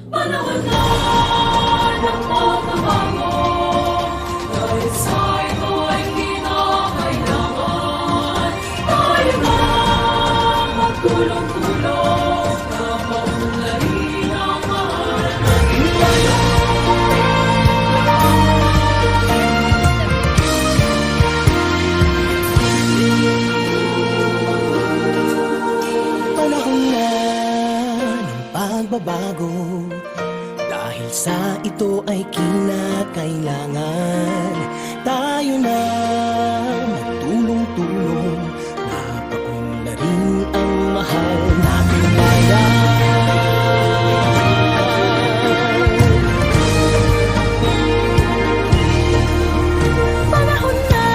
Panahon na ng pagbabago, dahil sa ito ay kinakailangan tayo na magtulong-tulong na paunlarin ang mahal natin ngayon. Panahon na ng pagbabago, dahil sa ito ay kinakailangan tayo na magtulong-tulong na paunlarin ang mahal nating bayan. Panahon na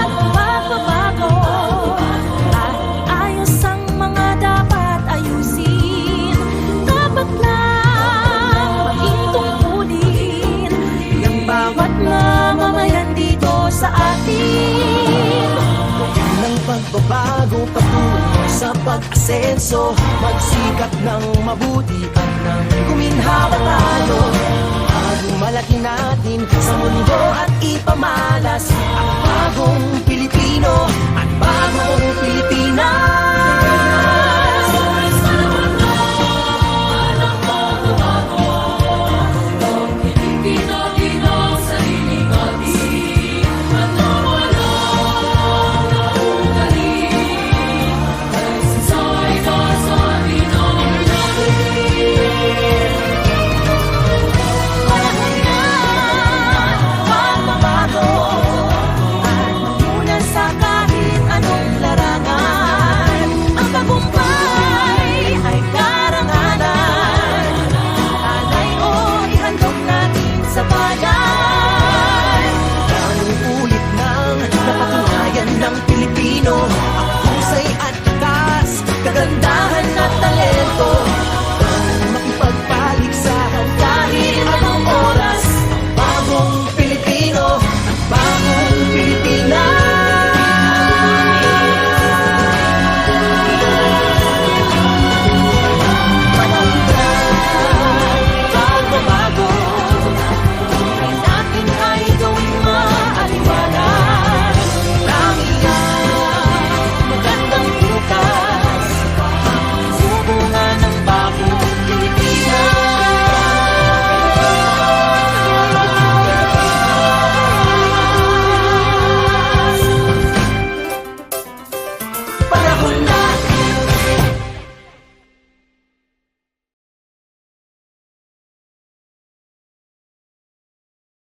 ng pagbabago, at ayos ang mga dapat ayusin. Dapat lang maging tungkulin ng bawat mamamayan dito sa atin. Ng pagbabago patungo sa pag-asenso, magsikap ng mabuti at nang guminhawa tayo bago malaki natin sa mundo at ipamalas ang bagong Pilipino at bagong